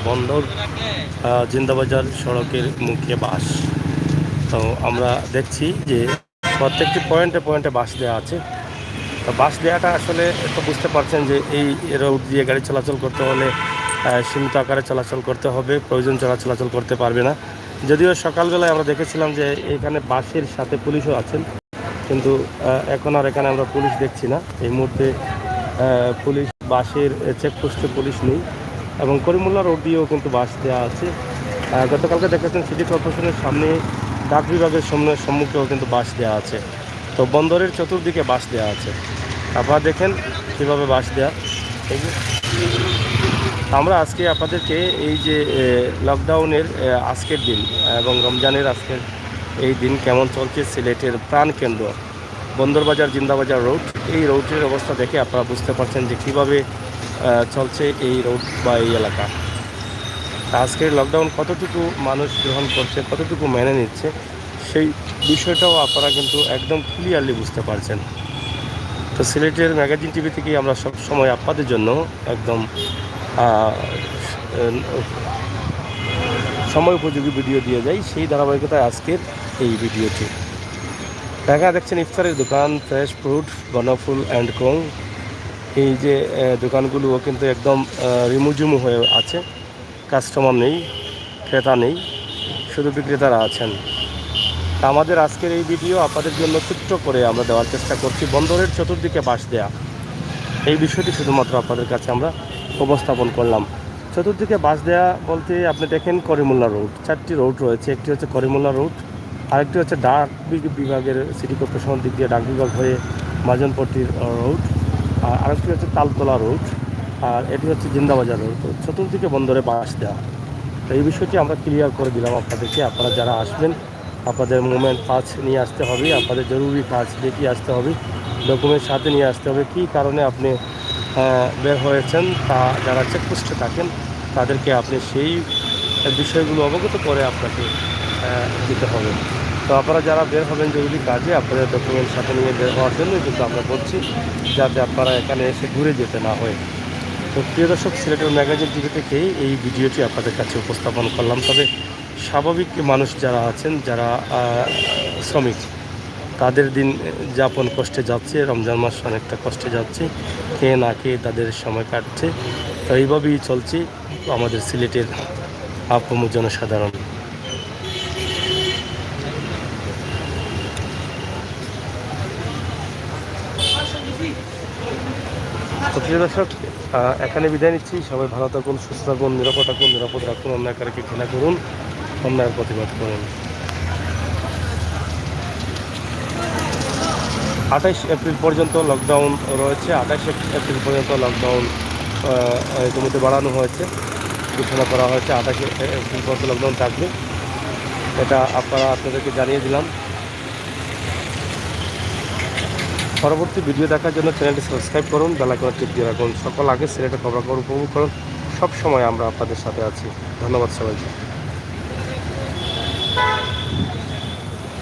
বন্দর জিন্দাবাজার সড়কের মুখে বাস। তো আমরা দেখছি যে প্রত্যেকটি পয়েন্টে পয়েন্টে বাস দেওয়া আছে। তো বাস দেওয়াটা আসলে তো বুঝতে পারছেন যে এই রোড দিয়ে গাড়ি চলাচল করতে হলে সীমিত আকারে চলাচল করতে হবে, প্রয়োজন ছাড়া চলাচল করতে পারবে না। যদিও সকালবেলায় আমরা দেখেছিলাম যে এখানে বাসের সাথে পুলিশও আছেন, কিন্তু এখন আর এখানে আমরা পুলিশ দেখছি না। এই মুহূর্তে পুলিশ বাসের চেকপোস্টে পুলিশ নেই এবং করিমুল্লা রোড দিয়েও কিন্তু বাস দেওয়া আছে। গতকালকে দেখেছেন সিটি কর্পোরেশনের সামনে ডাক বিভাগের সম্মুখেও কিন্তু বাস দেওয়া আছে। তো বন্দরের চতুর্দিকে বাস দেওয়া আছে। আপনারা দেখেন কীভাবে বাস দেওয়া। আমরা আজকে আপনাদেরকে এই যে লকডাউনের আজকের দিন এবং রমজানের আজকের এই দিন কেমন চলছে সিলেটের প্রাণকেন্দ্র বন্দরবাজার জিন্দাবাজার রোড, এই রোডের অবস্থা দেখে আপনারা বুঝতে পারছেন যে কীভাবে চলছে এই রোড বা এই এলাকা। আজকের লকডাউন কতটুকু মানুষ গ্রহণ করছে, কতটুকু মেনে নিচ্ছে, সেই বিষয়টাও আপনারা কিন্তু একদম ক্লিয়ারলি বুঝতে পারছেন। তো সিলেটের ম্যাগাজিন টিভি থেকে আমরা সব সময় আপনাদের জন্য একদম সময় উপযোগী ভিডিও দিয়ে যাই। সেই ধারাবাহিকতায় আজকের এই ভিডিওটি দেখা দেখছেন ইফতারের দোকান, ফ্রেশ ফ্রুট, গণফুল অ্যান্ড কোং। এই যে দোকানগুলোও কিন্তু একদম রিমুঝুমু হয়ে আছে। কাস্টমার নেই, ক্রেতা নেই, শুধু বিক্রেতারা আছেন। আমাদের আজকের এই ভিডিও আপনাদের জন্য ছোট্ট করে আমরা দেওয়ার চেষ্টা করছি বন্দরের চতুর্দিকে বাস দেয়া, এই বিষয়টি শুধুমাত্র আপনাদের কাছে আমরা উপস্থাপন করলাম। চতুর্দিকে বাস দেয়া বলতে আপনি দেখেন করিমুল্লা রোড, 4টি রোড রয়েছে। একটি হচ্ছে করিমুল্লা রোড, আরেকটি হচ্ছে ডাক বিভাগের সিটি কর্পোরেশনের দিক দিয়ে ডাক বিভাগ হয়ে মাঝনপট্টির রোড, আর আরেকটি হচ্ছে তালতলা রোড, আর এটি হচ্ছে জিন্দাবাজার রোড। চতুর্দিকে বন্দরে বাস দেওয়া, তো এই বিষয়টি আমরা ক্লিয়ার করে দিলাম আপনাদেরকে। আপনারা যারা আসবেন আপনাদের মুভমেন্ট পাস নিয়ে আসতে হবে, আপনাদের জরুরি কাজ দেখিয়ে আসতে হবে, ডকুমেন্ট সাথে নিয়ে আসতে হবে। কী কারণে আপনি বের হয়েছেন তা যারা চেকপোস্টে থাকেন তাদেরকে আপনি সেই বিষয়গুলো অবগত করে আপনাকে দিতে হবে। তো আপনারা যারা বের হবেন জরুরি কাজে আপনাদের ডকুমেন্ট সাথে নিয়ে বের হওয়ার জন্যই কিন্তু আমরা বলছি, যাতে আপনারা এখানে এসে ঘুরে যেতে না হয়। তো প্রিয় দর্শক, সিলেটের ম্যাগাজিন টিভি থেকে এই ভিডিওটি আপনাদের কাছে উপস্থাপন করলাম। তবে স্বাভাবিক মানুষ যারা আছেন, যারা শ্রমিক, তাদের দিন যাপন কষ্টে যাচ্ছে, রমজান মাস অনেকটা কষ্টে যাচ্ছে, খেয়ে না খেয়ে তাদের সময় কাটছে। তো এইভাবেই চলছে আমাদের সিলেটের আপম জনসাধারণ। তো প্রিয় দর্শক, এখানে বিদায় নিচ্ছি। সবাই ভালো থাকুন, সুস্থ থাকুন, নিরাপদ থাকুন, নিরাপদ রাখুন, অন্যায়কারীকে ঘৃণা করুন, অন্যায়ের প্রতিবাদ করুন। 28 এপ্রিল পর্যন্ত লকডাউন রয়েছে। 28 এপ্রিল পর্যন্ত লকডাউন ইতিমধ্যে বাড়ানো হয়েছে, ঘোষণা করা হয়েছে। 28 এপ্রিল পর্যন্ত লকডাউন থাকবে, এটা আপনাদেরকে জানিয়ে দিলাম। পরবর্তী ভিডিও দেখার জন্য চ্যানেলটি সাবস্ক্রাইব করুন, বেল আইকনে টিপ দিয়ে রাখুন। সকল আগে সিলেটের খবরাখবর উপভোগ করুন। সব সময় আমরা আপনাদের সাথে আছি। ধন্যবাদ সবাইকে।